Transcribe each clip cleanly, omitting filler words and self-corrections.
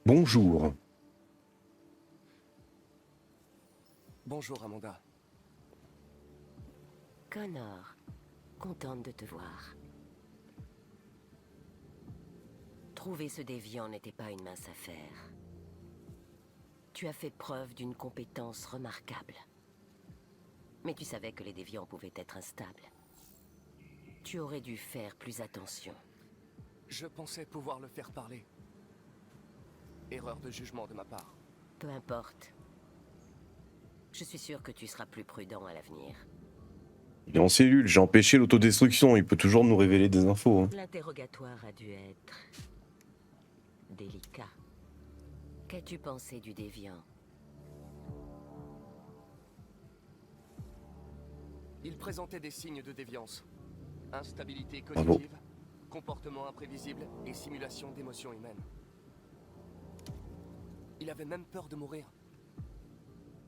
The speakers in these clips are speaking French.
Bonjour. Bonjour Amanda. Connor, contente de te voir. Trouver ce déviant n'était pas une mince affaire. Tu as fait preuve d'une compétence remarquable. Mais tu savais que les déviants pouvaient être instables. Tu aurais dû faire plus attention. Je pensais pouvoir le faire parler. Erreur de jugement de ma part. Peu importe. Je suis sûr que tu seras plus prudent à l'avenir. Il est en cellule, j'ai empêché l'autodestruction, il peut toujours nous révéler des infos. Hein. L'interrogatoire a dû être... délicat. Qu'as-tu pensé du déviant? Il présentait des signes de déviance. Instabilité Bravo. cognitive, comportement imprévisible et simulation d'émotions humaines. Il avait même peur de mourir.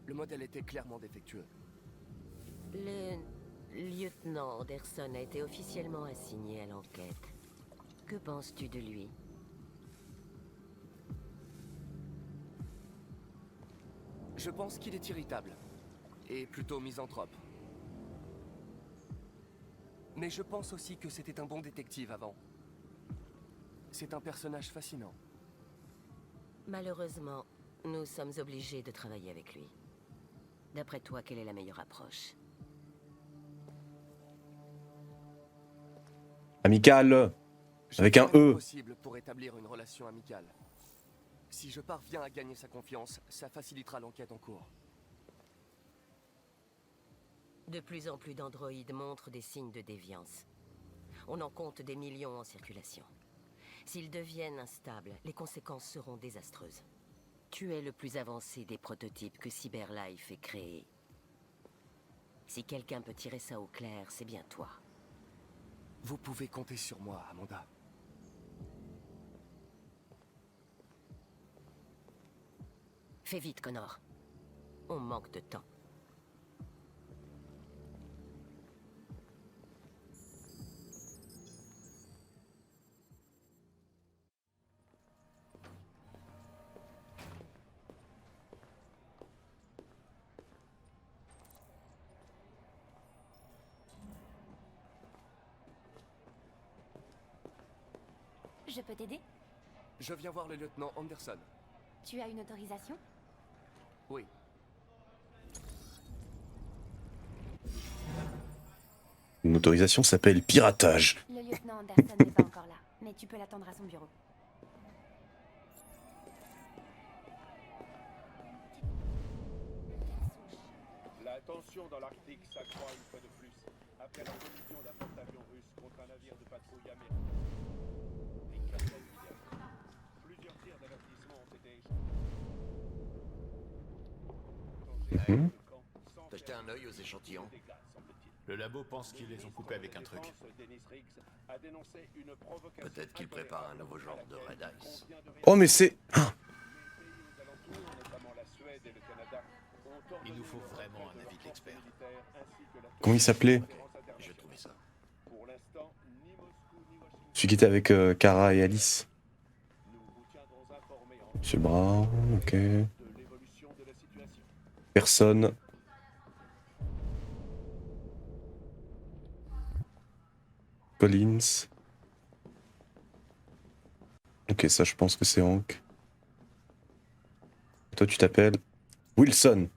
Le modèle était clairement défectueux. Le lieutenant Anderson a été officiellement assigné à l'enquête. Que penses-tu de lui? Je pense qu'il est irritable. Et plutôt misanthrope. Mais je pense aussi que c'était un bon détective avant. C'est un personnage fascinant. Malheureusement, nous sommes obligés de travailler avec lui. D'après toi, quelle est la meilleure approche? Amical. Je Avec ferai un mon E. possible pour établir une relation amicale. Si je parviens à gagner sa confiance, ça facilitera l'enquête en cours. De plus en plus d'androïdes montrent des signes de déviance. On en compte des millions en circulation. S'ils deviennent instables, les conséquences seront désastreuses. Tu es le plus avancé des prototypes que CyberLife ait créés. Si quelqu'un peut tirer ça au clair, c'est bien toi. Vous pouvez compter sur moi, Amanda. Fais vite, Connor. On manque de temps. Je peux t'aider? Je viens voir le lieutenant Anderson. Tu as une autorisation? Oui. Une autorisation s'appelle piratage. Le lieutenant Anderson n'est pas encore là, mais tu peux l'attendre à son bureau. La tension dans l'Arctique s'accroît une fois de plus, après la collision d'un porte-avions russe contre un navire de patrouille américain. Plusieurs tirs d'avertissement ont été échangés. Mhm. T'as jeté un œil aux échantillons? Le labo pense qu'ils les ont coupés avec un truc. Peut-être qu'ils préparent un nouveau genre de Red Ice. Oh mais c'est... Il nous faut vraiment un avis de l'expert. Comment il s'appelait? J'ai trouvé ça. Celui qui était avec Kara et Alice. Monsieur Brown, ok. Personne. Collins. Ok, ça je pense que c'est Hank. Toi tu t'appelles Wilson.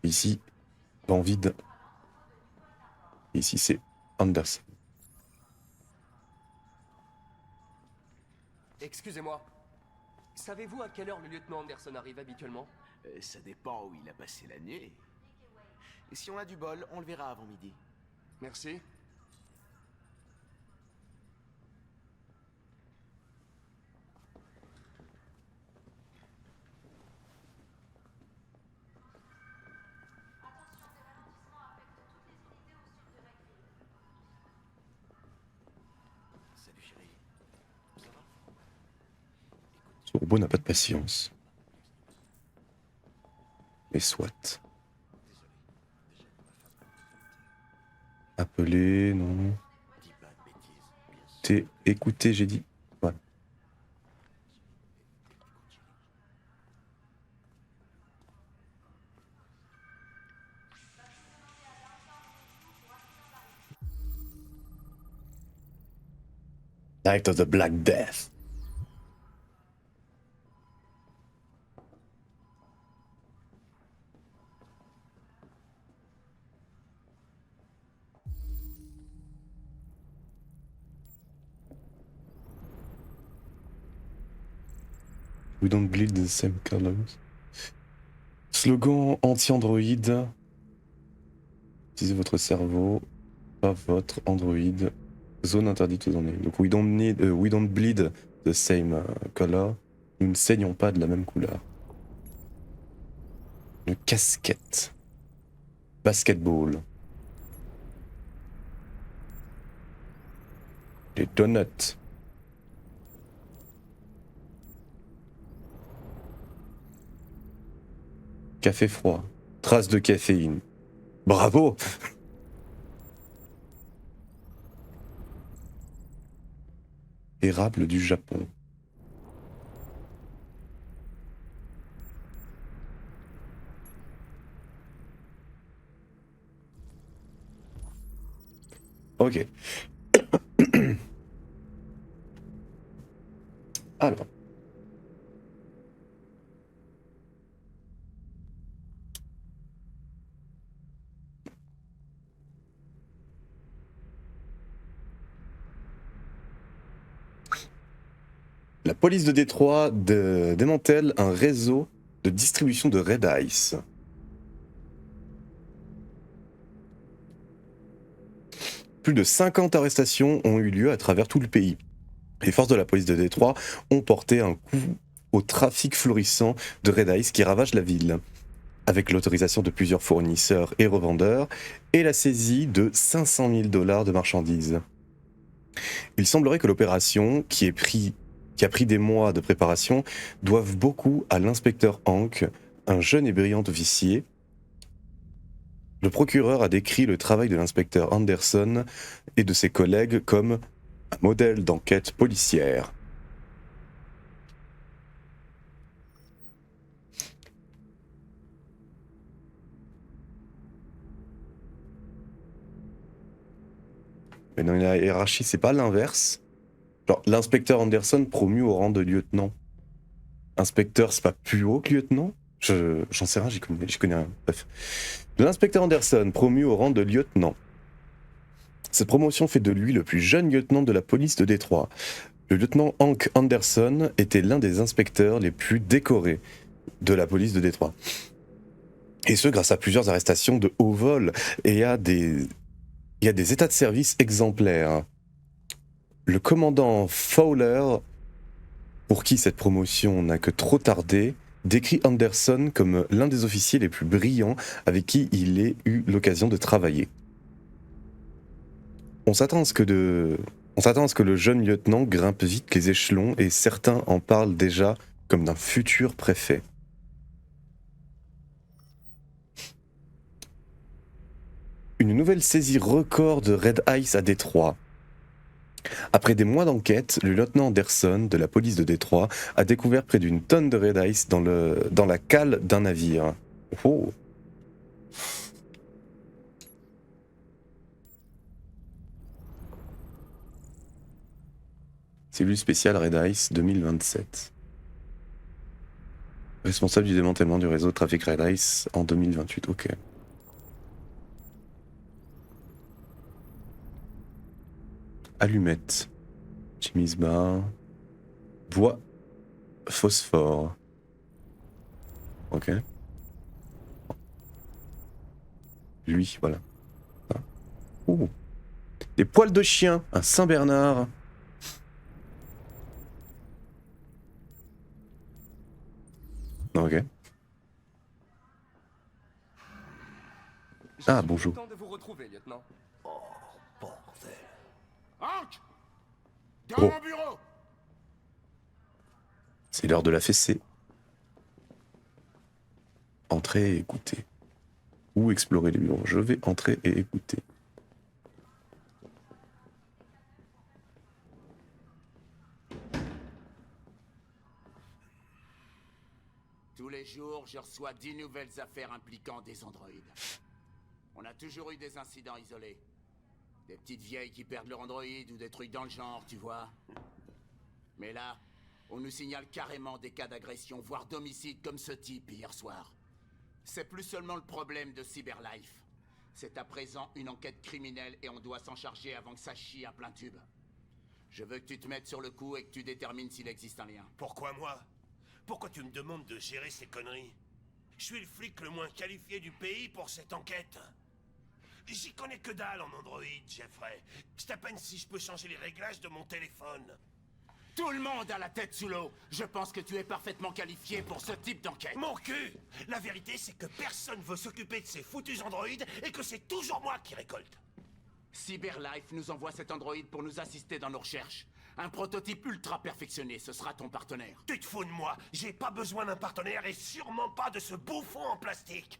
Ici, banc vide. Et ici c'est Anderson. Excusez-moi. Savez-vous à quelle heure le lieutenant Anderson arrive habituellement? Ça dépend où il a passé la nuit. Et si on a du bol, on le verra avant midi. Merci. Salut chérie. Ça va? Ce robot n'a pas de patience. Mais soit. Appeler, non. Dis pas de bêtises, bien sûr. T'es écouté, j'ai dit. Voilà. Night of the Black Death. We don't bleed the same colors. Slogan anti-android. Utilisez votre cerveau, pas votre android. Zone interdite aux androïdes. Donc we don't bleed the same color. Nous ne saignons pas de la même couleur. Une casquette. Basketball. Les donuts. Café froid. Trace de caféine. Bravo! Érable du Japon. Ok. Alors. La police de Détroit démantèle un réseau de distribution de Red Ice. Plus de 50 arrestations ont eu lieu à travers tout le pays. Les forces de la police de Détroit ont porté un coup au trafic florissant de Red Ice qui ravage la ville, avec l'autorisation de plusieurs fournisseurs et revendeurs et la saisie de 500 000 $ de marchandises. Il semblerait que l'opération, qui a pris des mois de préparation, doivent beaucoup à l'inspecteur Hank, un jeune et brillant officier. Le procureur a décrit le travail de l'inspecteur Anderson et de ses collègues comme un modèle d'enquête policière. Mais dans la hiérarchie, c'est pas l'inverse. Genre, l'inspecteur Anderson promu au rang de lieutenant. Inspecteur, c'est pas plus haut que lieutenant? J'en sais rien, j'y connais rien. Bref. L'inspecteur Anderson, promu au rang de lieutenant. Cette promotion fait de lui le plus jeune lieutenant de la police de Détroit. Le lieutenant Hank Anderson était l'un des inspecteurs les plus décorés de la police de Détroit. Et ce, grâce à plusieurs arrestations de haut vol et à des états de service exemplaires. Le commandant Fowler, pour qui cette promotion n'a que trop tardé, décrit Anderson comme l'un des officiers les plus brillants avec qui il ait eu l'occasion de travailler. On s'attend à ce que le jeune lieutenant grimpe vite les échelons et certains en parlent déjà comme d'un futur préfet. Une nouvelle saisie record de Red Ice à Détroit. Après des mois d'enquête, le lieutenant Anderson de la police de Détroit a découvert près d'une tonne de Red Ice dans la cale d'un navire. Oh. Cellule spéciale Red Ice 2027. Responsable du démantèlement du réseau de trafic Red Ice en 2028, ok. Allumette. Jimmy's Bar. Bois. Phosphore. Ok. Lui, voilà. Ah. Ouh. Des poils de chien. Un Saint-Bernard. Ok. Ah, bonjour. Content de vous retrouver, lieutenant. Oh, bordel. Hank! Dans Oh. mon bureau! C'est l'heure de la fessée. Entrez et écoutez. Ou explorer les bureaux. Je vais entrer et écouter. Tous les jours, je reçois 10 nouvelles affaires impliquant des androïdes. On a toujours eu des incidents isolés. Des petites vieilles qui perdent leur Android ou des trucs dans le genre, tu vois. Mais là, on nous signale carrément des cas d'agression, voire d'homicide comme ce type hier soir. C'est plus seulement le problème de Cyberlife. C'est à présent une enquête criminelle et on doit s'en charger avant que ça chie à plein tube. Je veux que tu te mettes sur le coup et que tu détermines s'il existe un lien. Pourquoi moi? Pourquoi tu me demandes de gérer ces conneries? Je suis le flic le moins qualifié du pays pour cette enquête. J'y connais que dalle en Android, Jeffrey. C'est à peine si je peux changer les réglages de mon téléphone. Tout le monde a la tête sous l'eau. Je pense que tu es parfaitement qualifié pour ce type d'enquête. Mon cul! La vérité, c'est que personne veut s'occuper de ces foutus androïdes et que c'est toujours moi qui récolte. Cyberlife nous envoie cet androïde pour nous assister dans nos recherches. Un prototype ultra perfectionné, ce sera ton partenaire. Tu te fous de moi? J'ai pas besoin d'un partenaire et sûrement pas de ce bouffon en plastique.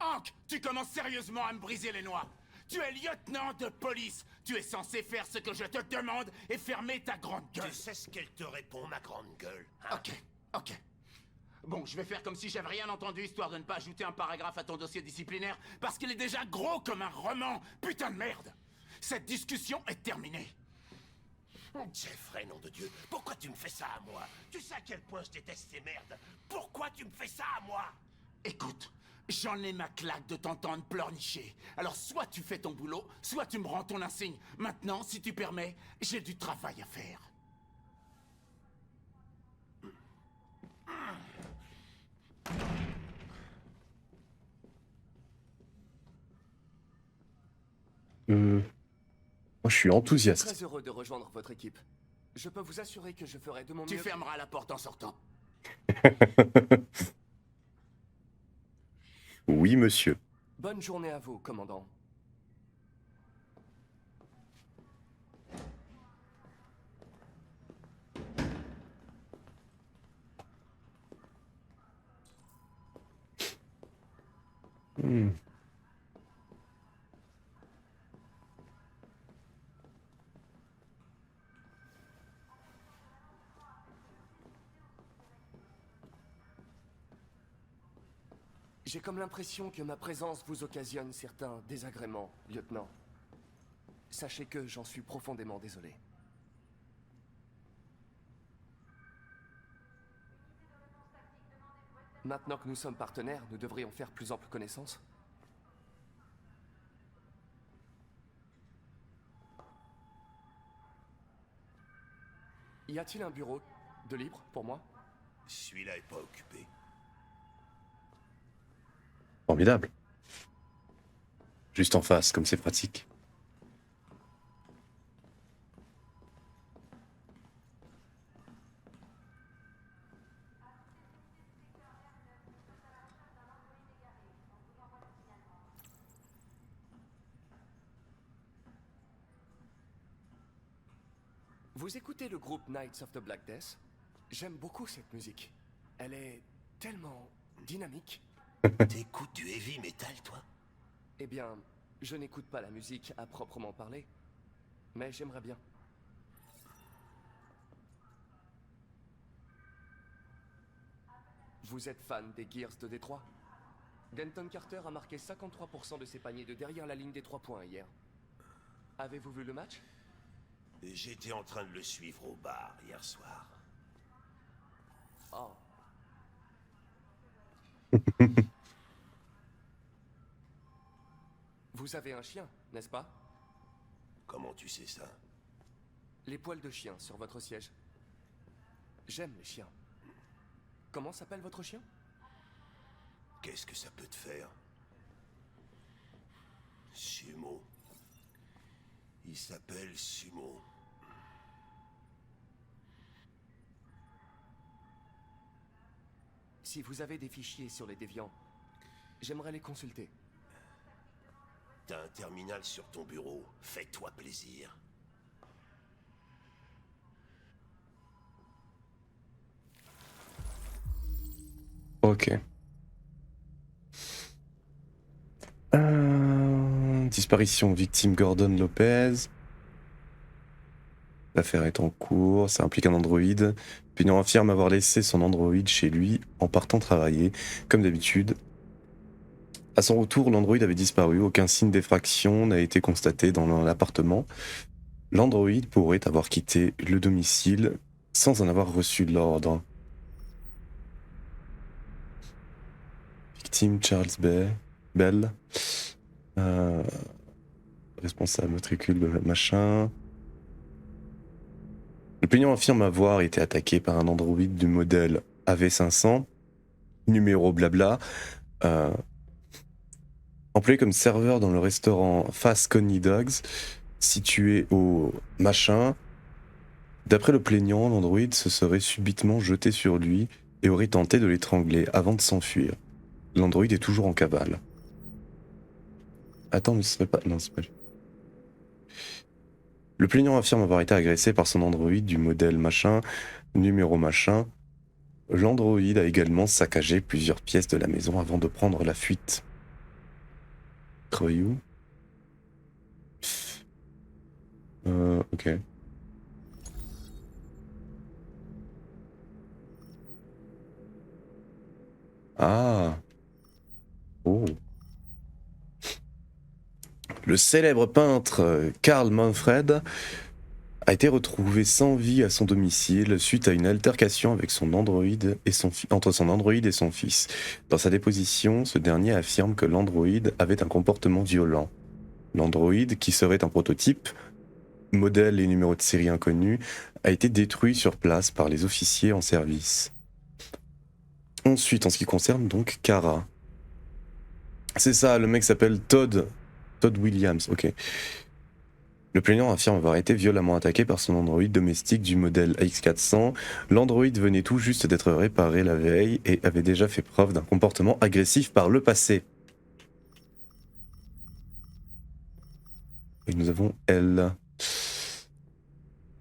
Hank, tu commences sérieusement à me briser les noix. Tu es lieutenant de police. Tu es censé faire ce que je te demande et fermer ta grande gueule. Tu sais ce qu'elle te répond, ma grande gueule, hein? Ok. Bon, je vais faire comme si j'avais rien entendu, histoire de ne pas ajouter un paragraphe à ton dossier disciplinaire, parce qu'il est déjà gros comme un roman. Putain de merde. Cette discussion est terminée. Jeffrey, nom de Dieu, pourquoi tu me fais ça à moi? Tu sais à quel point je déteste ces merdes. Pourquoi tu me fais ça à moi? Écoute, j'en ai ma claque de t'entendre pleurnicher. Alors soit tu fais ton boulot, soit tu me rends ton insigne. Maintenant, si tu permets, j'ai du travail à faire. Moi, je suis enthousiaste. Très heureux de rejoindre votre équipe. Je peux vous assurer que je ferai de mon Tu mieux. fermeras la porte en sortant. Oui, monsieur. Bonne journée à vous, commandant. J'ai comme l'impression que ma présence vous occasionne certains désagréments, lieutenant. Sachez que j'en suis profondément désolé. Maintenant que nous sommes partenaires, nous devrions faire plus ample connaissance. Y a-t-il un bureau de libre pour moi? Celui-là est pas occupé. Formidable. Juste en face, comme c'est pratique. Vous écoutez le groupe Knights of the Black Death? J'aime beaucoup cette musique. Elle est tellement dynamique. T'écoutes du heavy metal, toi? Eh bien, je n'écoute pas la musique à proprement parler, mais j'aimerais bien. Vous êtes fan des Gears de Détroit? Denton Carter a marqué 53% de ses paniers de derrière la ligne des 3 points hier. Avez-vous vu le match? J'étais en train de le suivre au bar hier soir. Oh. Vous avez un chien, n'est-ce pas? Comment tu sais ça? Les poils de chien sur votre siège. J'aime les chiens. Comment s'appelle votre chien? Qu'est-ce que ça peut te faire? Sumo. Il s'appelle Sumo. Si vous avez des fichiers sur les déviants, j'aimerais les consulter. T'as un terminal sur ton bureau. Fais-toi plaisir. Ok. Disparition, victime Gordon Lopez. L'affaire est en cours, ça implique un androïde. Pignon affirme avoir laissé son androïde chez lui en partant travailler. Comme d'habitude, À son retour, l'androïde avait disparu, aucun signe d'effraction n'a été constaté dans l'appartement. L'androïde pourrait avoir quitté le domicile sans en avoir reçu de l'ordre. Victime Charles Bell. Responsable matricule de machin. Le plaignant affirme avoir été attaqué par un androïde du modèle AV500, numéro blabla, employé comme serveur dans le restaurant Fast Coney Dogs, situé au machin. D'après le plaignant, l'androïde se serait subitement jeté sur lui et aurait tenté de l'étrangler avant de s'enfuir. L'androïde est toujours en cavale. Attends, mais ce serait pas... Non, c'est pas lui. Le plaignant affirme avoir été agressé par son androïde du modèle machin, numéro machin. L'androïde a également saccagé plusieurs pièces de la maison avant de prendre la fuite. Croyou. Ok. Ah. Oh. Le célèbre peintre Karl Manfred a été retrouvé sans vie à son domicile suite à une altercation avec son androïde et entre son androïde et son fils. Dans sa déposition, ce dernier affirme que l'androïde avait un comportement violent. L'androïde, qui serait un prototype, modèle et numéro de série inconnu, a été détruit sur place par les officiers en service. Ensuite, en ce qui concerne donc Kara. C'est ça, le mec s'appelle Todd Williams, ok. Le plaignant affirme avoir été violemment attaqué par son androïde domestique du modèle AX400. L'androïde venait tout juste d'être réparé la veille et avait déjà fait preuve d'un comportement agressif par le passé. Et nous avons elle.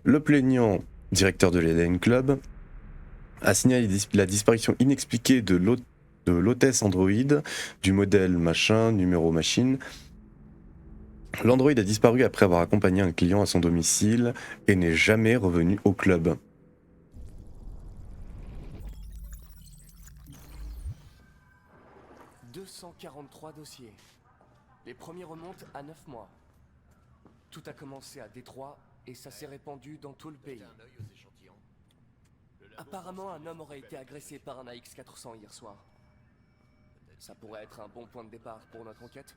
Le plaignant, directeur de l'Eden Club, a signalé la disparition inexpliquée de l'hôtesse androïde du modèle machin, numéro machine. L'androïde a disparu après avoir accompagné un client à son domicile et n'est jamais revenu au club. « 243 dossiers. Les premiers remontent à 9 mois. Tout a commencé à Détroit et ça s'est répandu dans tout le pays. Apparemment, un homme aurait été agressé par un AX400 hier soir. Ça pourrait être un bon point de départ pour notre enquête.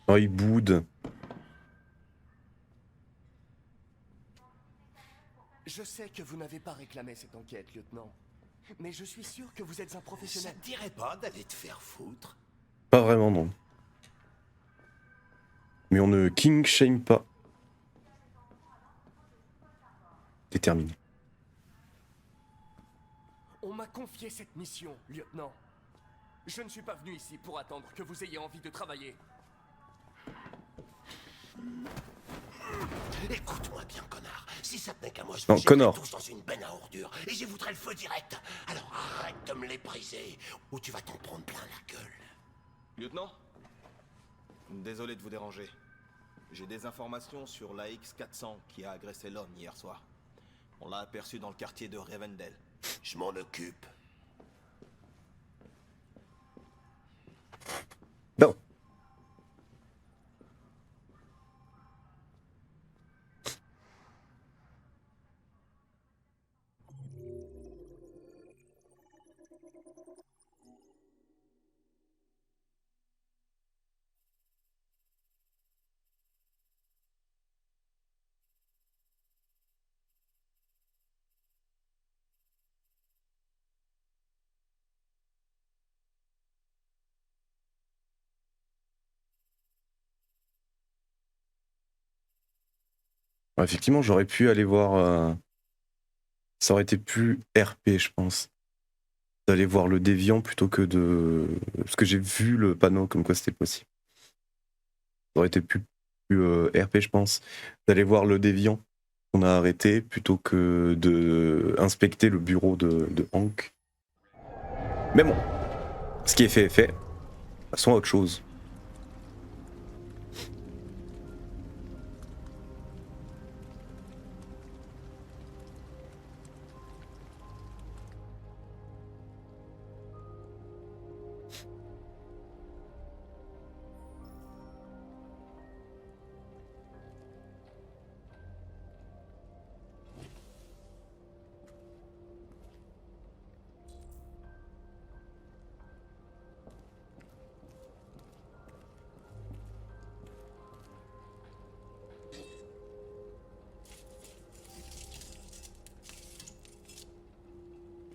Oh, il boude. Je sais que vous n'avez pas réclamé cette enquête, lieutenant. Mais je suis sûr que vous êtes un professionnel. Ça te dirait pas d'aller te faire foutre? Pas vraiment, non. Mais on ne king shame pas. Déterminé. On m'a confié cette mission, lieutenant. Je ne suis pas venu ici pour attendre que vous ayez envie de travailler. Écoute-moi bien, connard. Si ça tenait qu'à moi, je Non, vous Connor. jetterais tous dans une benne à ordures et j'y voudrais le feu direct. Alors arrête de me les briser ou tu vas t'en prendre plein la gueule. Lieutenant, désolé de vous déranger. J'ai des informations sur l'AX400 qui a agressé l'homme hier soir. On l'a aperçu dans le quartier de Rivendell. Je m'en occupe. Non. Ouais, effectivement, j'aurais pu aller voir... Ça aurait été plus RP, je pense. D'aller voir le déviant plutôt que de... Parce que j'ai vu le panneau comme quoi c'était possible. Ça aurait été plus RP, je pense. D'aller voir le déviant qu'on a arrêté plutôt que de inspecter le bureau de Hank. Mais bon, ce qui est fait est fait. Passons à autre chose.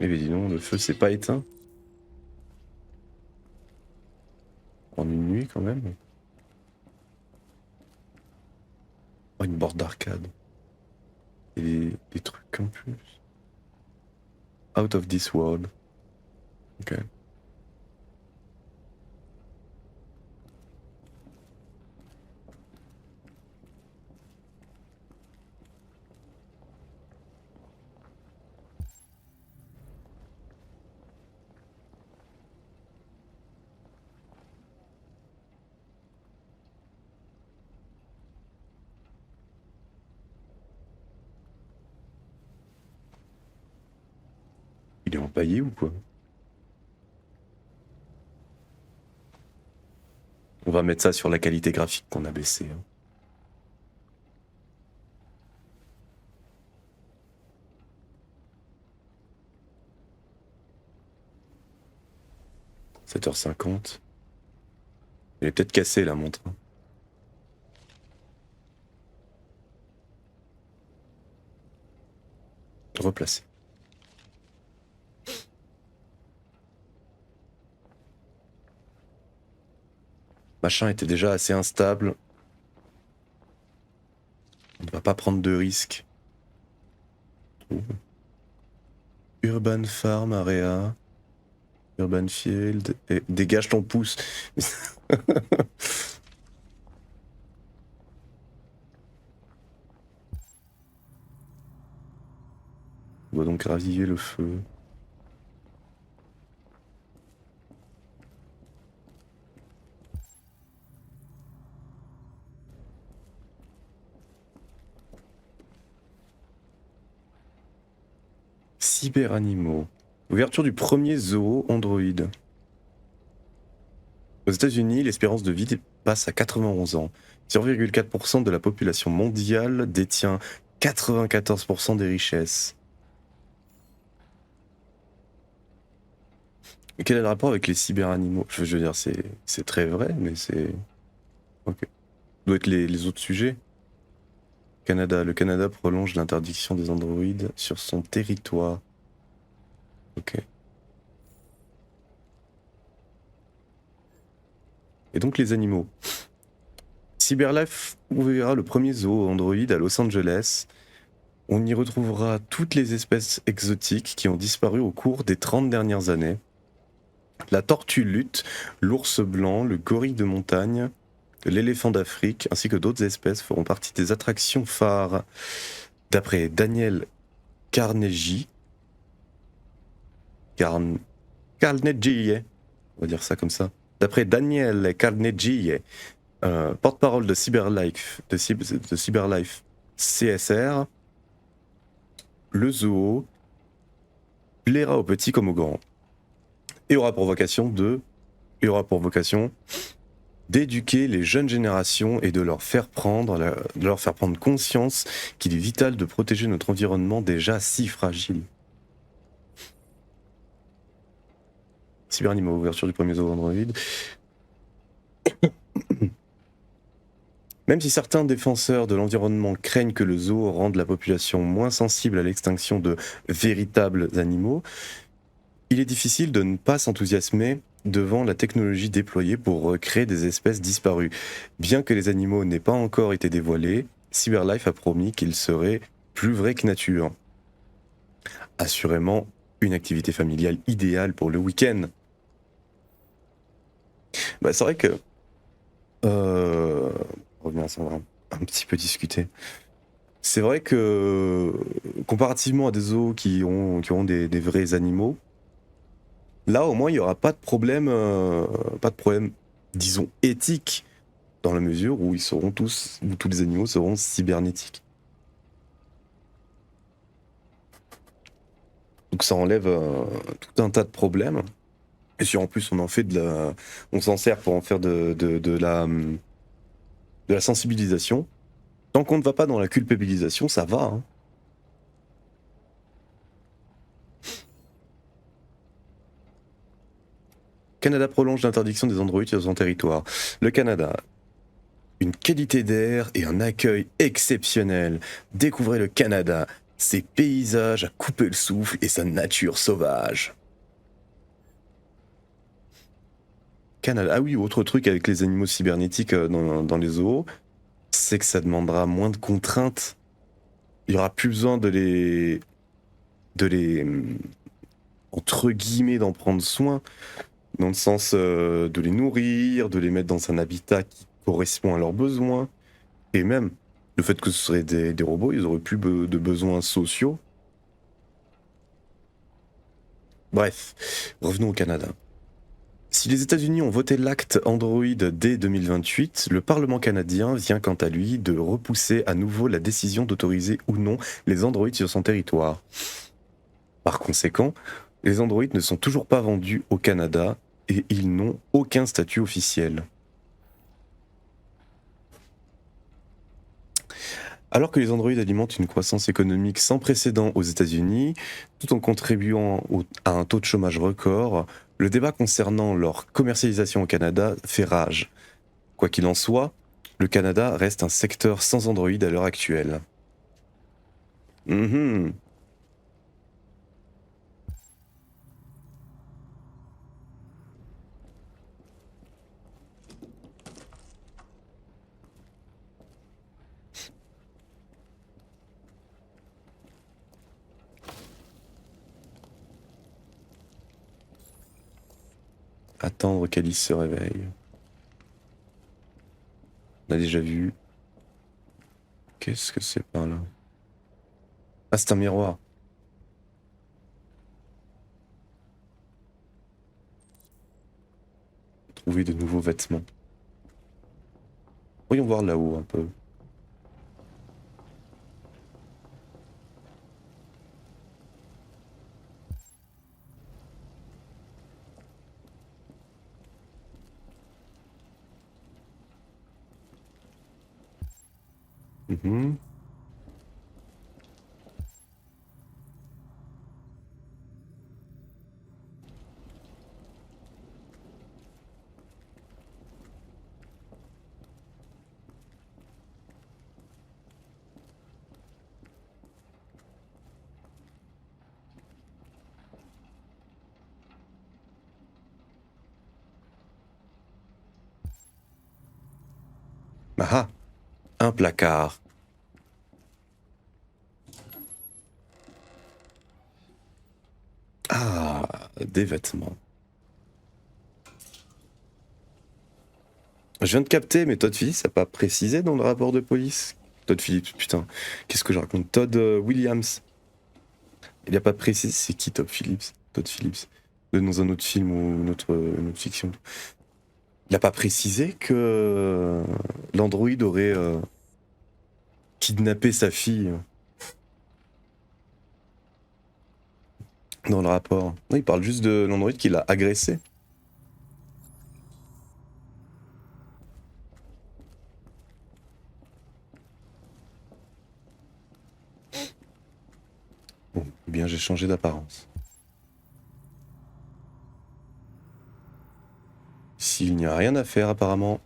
Eh bien dis donc, le feu s'est pas éteint. En une nuit quand même. Oh, une borne d'arcade. Et des trucs en plus. Out of this world. Ok. Il est empaillé ou quoi? On va mettre ça sur la qualité graphique qu'on a baissée. Hein. « 7h50. Elle est peut-être cassée la montre. Hein. Replacer. Machin était déjà assez instable. On ne va pas prendre de risques. Urban Farm Area. Urban Field. Et dégage ton pouce. On va donc raviver le feu. Cyberanimaux. Ouverture du premier zoo Android. Aux États-Unis, l'espérance de vie passe à 91 ans. 0,4% de la population mondiale détient 94% des richesses. Quel est le rapport avec les cyberanimaux? Je veux dire, c'est très vrai, mais c'est... Ok. Doit être les autres sujets. Canada. Le Canada prolonge l'interdiction des androïdes sur son territoire. Ok. Et donc les animaux. CyberLife ouvrira le premier zoo Android à Los Angeles. On y retrouvera toutes les espèces exotiques qui ont disparu au cours des 30 dernières années. La tortue lutte, l'ours blanc, le gorille de montagne, l'éléphant d'Afrique, ainsi que d'autres espèces feront partie des attractions phares. D'après Daniel Carnegie, Carnegie, on va dire ça comme ça. D'après Daniel Carnegie, porte-parole de CyberLife, de CyberLife CSR, le zoo plaira aux petits comme aux grands. Et aura pour vocation d'éduquer les jeunes générations et de leur faire prendre conscience qu'il est vital de protéger notre environnement déjà si fragile. Cyberanimaux, ouverture du premier zoo Android. Même si certains défenseurs de l'environnement craignent que le zoo rende la population moins sensible à l'extinction de véritables animaux, il est difficile de ne pas s'enthousiasmer devant la technologie déployée pour recréer des espèces disparues. Bien que les animaux n'aient pas encore été dévoilés, CyberLife a promis qu'ils seraient plus vrais que nature. Assurément, une activité familiale idéale pour le week-end. Bah, c'est vrai que... revenir à ça, on va un petit peu discuter. C'est vrai que, comparativement à des zoos qui ont des vrais animaux, là, au moins, il n'y aura pas de problème, disons, éthique, dans la mesure où tous les animaux seront cybernétiques. Donc ça enlève tout un tas de problèmes. Et si en plus on s'en sert pour en faire de la sensibilisation, tant qu'on ne va pas dans la culpabilisation, ça va. Hein. Canada prolonge l'interdiction des androïdes sur son territoire. Le Canada, une qualité d'air et un accueil exceptionnel. Découvrez le Canada, ses paysages à couper le souffle et sa nature sauvage. Canada. Ah oui, autre truc avec les animaux cybernétiques dans les zoos, c'est que ça demandera moins de contraintes. Il y aura plus besoin de les entre guillemets d'en prendre soin, dans le sens de les nourrir, de les mettre dans un habitat qui correspond à leurs besoins, et même le fait que ce seraient des robots, ils auraient plus de besoins sociaux. Bref, revenons au Canada. Si les États-Unis ont voté l'acte Android dès 2028, le Parlement canadien vient quant à lui de repousser à nouveau la décision d'autoriser ou non les androïdes sur son territoire. Par conséquent, les androïdes ne sont toujours pas vendus au Canada et ils n'ont aucun statut officiel. Alors que les androïdes alimentent une croissance économique sans précédent aux États-Unis, tout en contribuant à un taux de chômage record, le débat concernant leur commercialisation au Canada fait rage. Quoi qu'il en soit, le Canada reste un secteur sans androïdes à l'heure actuelle. Attendre qu'Alice se réveille. On a déjà vu. Qu'est-ce que c'est par là? Ah, c'est un miroir. Trouver de nouveaux vêtements. Voyons voir là-haut un peu. Ah, un placard. Ah, des vêtements. Je viens de capter, mais Todd Phillips n'a pas précisé dans le rapport de police. Todd Phillips, putain, qu'est-ce que je raconte? Todd Williams. Il n'a pas précisé c'est qui Todd Phillips. Todd Phillips. Dans un autre film ou une autre fiction. Il n'a pas précisé que l'androïde aurait kidnappé sa fille. Dans le rapport. Non, il parle juste de l'androïde qui l'a agressé. Bon, eh bien j'ai changé d'apparence. Ici, il n'y a rien à faire apparemment.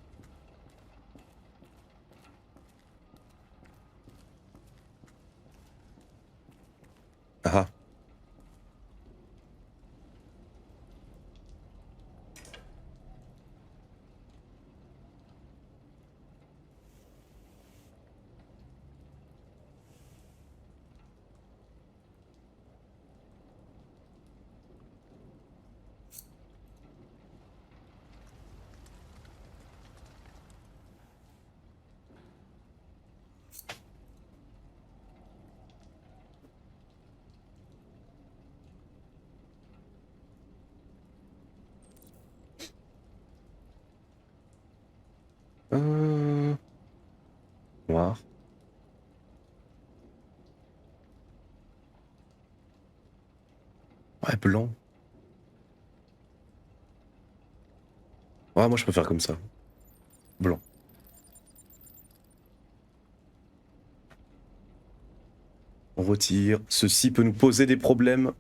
Ah. Noir. Ouais, blanc. Ouais, moi je préfère comme ça. Blanc. On retire. Ceci peut nous poser des problèmes.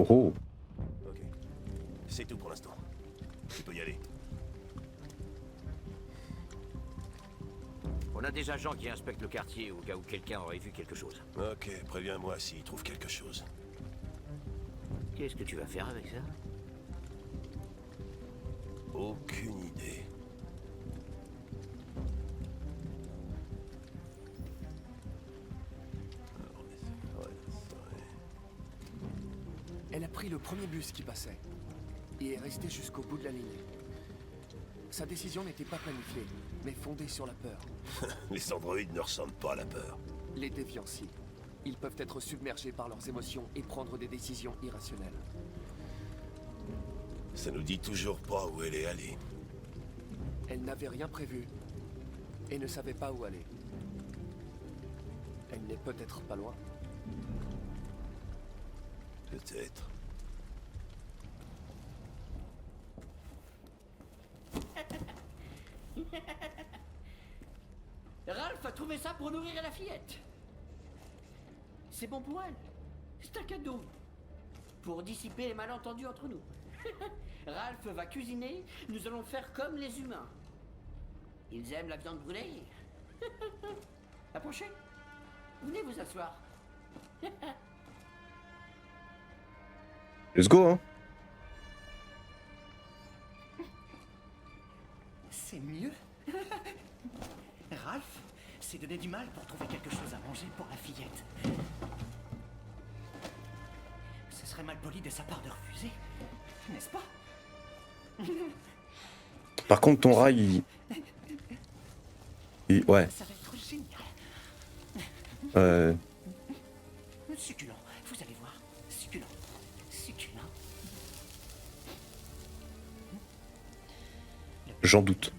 Oh oh. Ok. C'est tout pour l'instant. Tu peux y aller. On a des agents qui inspectent le quartier au cas où quelqu'un aurait vu quelque chose. Ok, préviens-moi s'ils trouvent quelque chose. Qu'est-ce que tu vas faire avec ça? Aucune idée. Elle a pris le premier bus qui passait et est restée jusqu'au bout de la ligne. Sa décision n'était pas planifiée, mais fondée sur la peur. Les androïdes ne ressentent pas à la peur. Les déviants, si. Ils peuvent être submergés par leurs émotions et prendre des décisions irrationnelles. Ça nous dit toujours pas où elle est allée. Elle n'avait rien prévu et ne savait pas où aller. Elle n'est peut-être pas loin. Peut-être. Ralph a trouvé ça pour nourrir la fillette. C'est bon pour elle. C'est un cadeau. Pour dissiper les malentendus entre nous. Ralph va cuisiner, nous allons faire comme les humains. Ils aiment la viande brûlée. Approchez. Venez vous asseoir. Let's go, hein. C'est mieux. Ralph s'est donné du mal pour trouver quelque chose à manger pour la fillette. Ce serait mal poli de sa part de refuser, n'est-ce pas? Par contre, ton rail, ouais. Ça va être génial. Succulent, vous allez voir. Succulent. Succulent. J'en doute.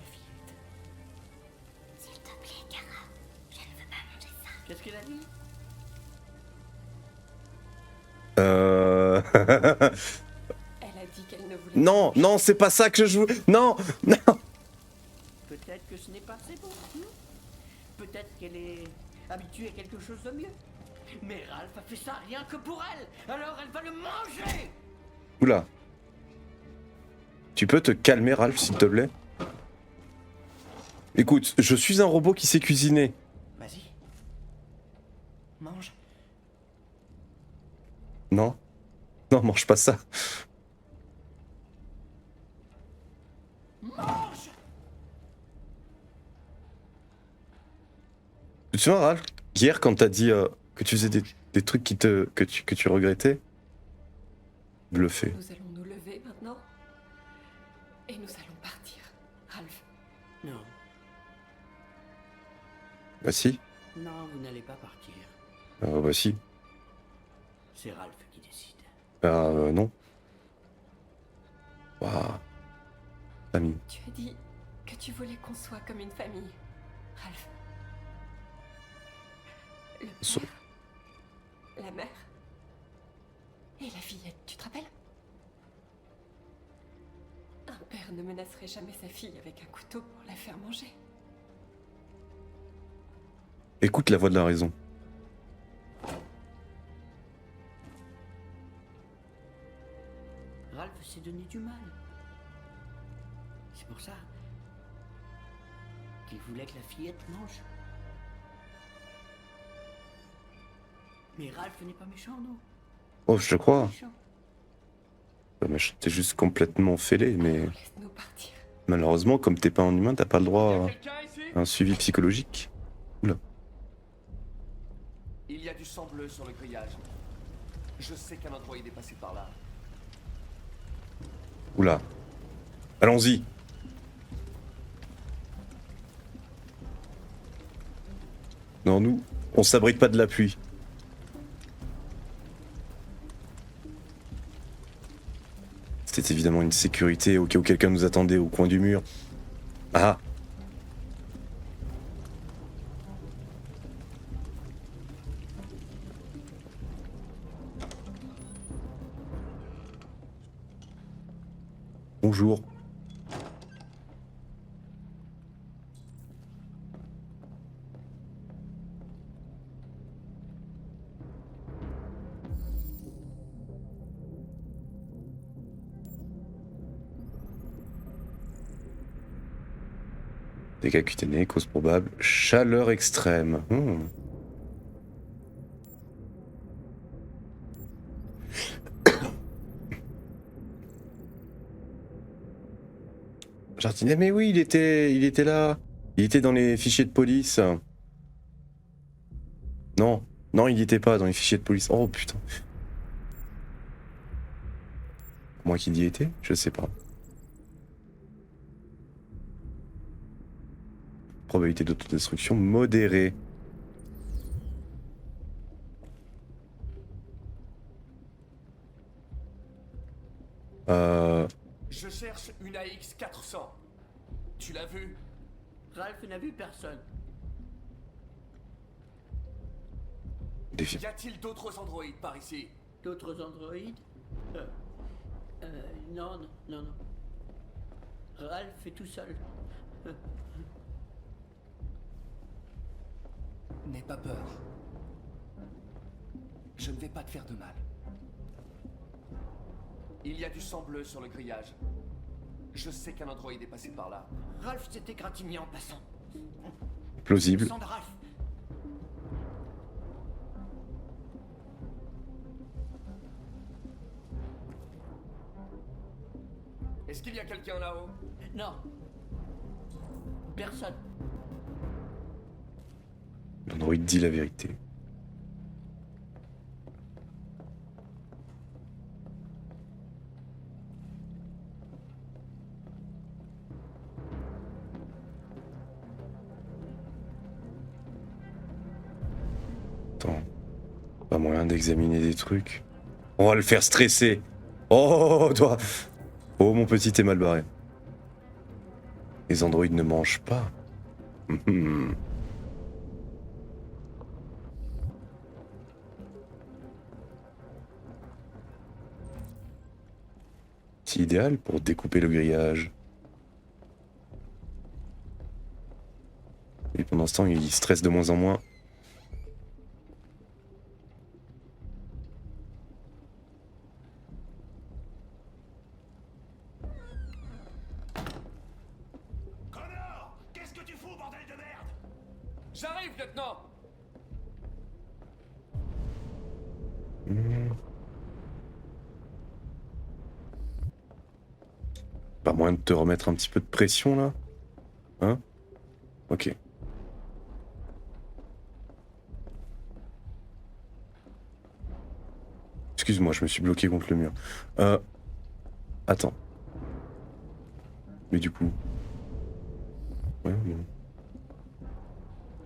S'il te plaît, Kara, je ne veux pas manger ça. Qu'est-ce qu'elle a dit? Elle a dit qu'elle ne voulait Non, non, c'est pas ça que je joue. Non, non. Peut-être que ce n'est pas assez bon. Peut-être qu'elle est habituée à quelque chose de mieux. Mais Ralph a fait ça rien que pour elle. Alors elle va le manger. Oula. Tu peux te calmer, Ralph, s'il te plaît? Écoute, je suis un robot qui sait cuisiner. Vas-y. Mange. Non. Non, mange pas ça. Mange. Tu te souviens, Ralph, hier, quand t'as dit que tu faisais des trucs que tu regrettais? Bluffé. Nous allons nous lever maintenant. Et nous allons partir, Ralph. Non. Bah si. Non, vous n'allez pas partir. Bah si. C'est Ralph qui décide. Non. Waouh. Famille. Tu as dit que tu voulais qu'on soit comme une famille, Ralph. Le père, la mère et la fillette, tu te rappelles? Un père ne menacerait jamais sa fille avec un couteau pour la faire manger. Écoute la voix de la raison. Ralph s'est donné du mal. C'est pour ça qu'il voulait que la fillette mange. Mais Ralph n'est pas méchant, non? Oh, je te crois. Méchant. Mais t'es juste complètement fêlé, mais Laisse-nous partir. malheureusement, comme t'es pas un humain, t'as pas le droit à un suivi psychologique. Oula. Il y a du sang bleu sur le grillage. Je sais qu'un androïde est passé par là. Oula. Allons-y. Non, nous, on s'abrite pas de la pluie. C'était évidemment une sécurité au cas où quelqu'un nous attendait au coin du mur. Ah. Bonjour. Dégâts cutanés, cause probable, chaleur extrême. Jardinier, mais oui, il était là. Il était dans les fichiers de police. Non, non, il n'y était pas dans les fichiers de police. Oh putain. Moi qui y étais, je sais pas. Probabilité d'autodestruction modérée. Je cherche une AX-400. Tu l'as vue? Ralph n'a vu personne. Défi. Y a-t-il d'autres androïdes par ici? D'autres androïdes non, non, non, non. Ralph est tout seul. N'aie pas peur. Je ne vais pas te faire de mal. Il y a du sang bleu sur le grillage. Je sais qu'un androïde est passé par là. Ralph s'est égratigné en passant. Plausible. Le sang de Ralph. Est-ce qu'il y a quelqu'un là-haut? Non. Personne. L'androïde dit la vérité. Attends. Pas moyen d'examiner des trucs. On va le faire stresser. Oh, toi. Oh, mon petit, t'es mal barré. Les androïdes ne mangent pas. C'est idéal pour découper le grillage. Et pendant ce temps, il stresse de moins en moins. Connor! Qu'est-ce que tu fous, bordel de merde? J'arrive, lieutenant! Pas moyen de te remettre un petit peu de pression là? Hein? Ok. Excuse-moi, je me suis bloqué contre le mur. Attends. Mais du coup... Ouais, bon.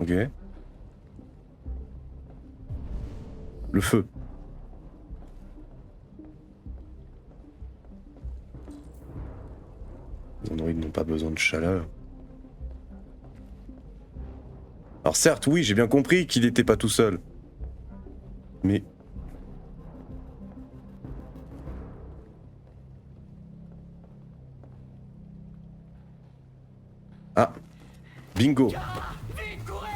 Ok. Le feu. Les androïdes n'ont pas besoin de chaleur. Alors certes, oui, j'ai bien compris qu'il n'était pas tout seul. Mais... Ah, bingo. Vite, courez!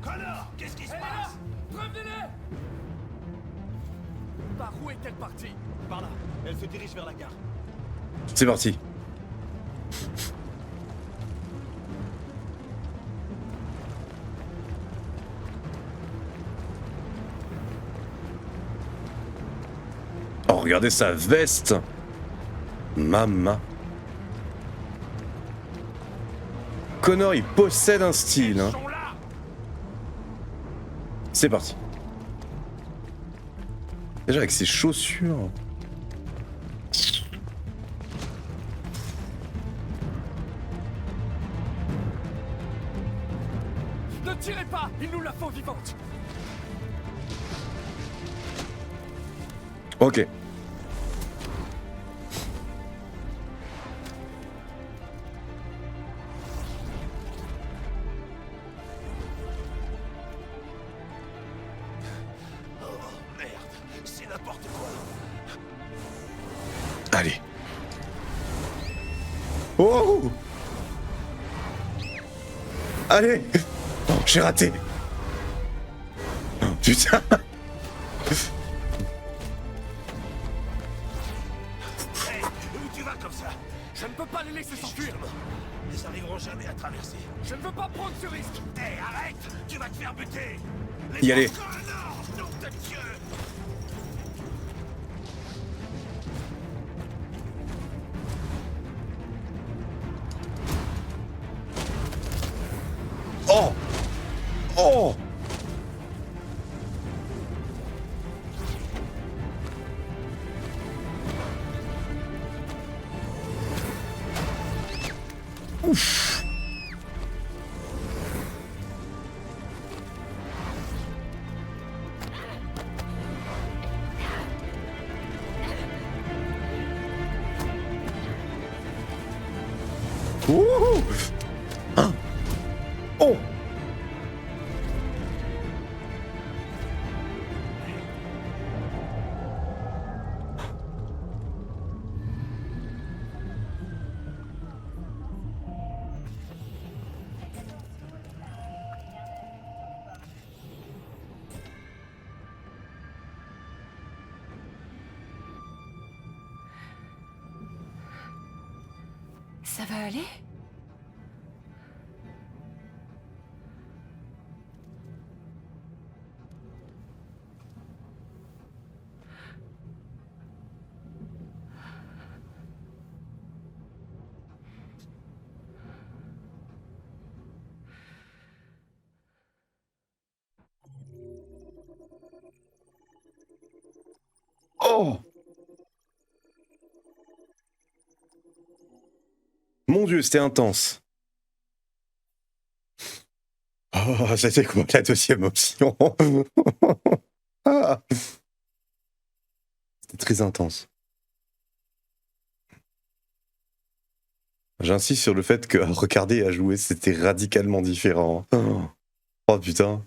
Connor! Qu'est-ce qui se Elle est passe? là! Prévenez-les! Par où est-elle partie? Par là, elle se dirige vers la gare. C'est parti. Oh, regardez sa veste. Mama. Connor, il possède un style. Hein. C'est parti. Déjà avec ses chaussures. Ne tirez pas! Il nous la faut vivante! Ok. Oh merde, c'est n'importe quoi. Allez. Oh! Allez! Oh, j'ai raté! Oh, putain! laisser s'enfuir. Ils arriveront jamais à traverser. Je ne veux pas prendre ce risque. Hé, arrête! Tu vas te faire buter! Y aller. Non, nom de Dieu! Oh! Oh! Ouf! Wouhou! Hein? Oh! Ça va aller? Oh! Mon Dieu, c'était intense. Oh, c'était quoi la deuxième option? Ah. C'était très intense. J'insiste sur le fait que à regarder et à jouer, c'était radicalement différent. Oh putain.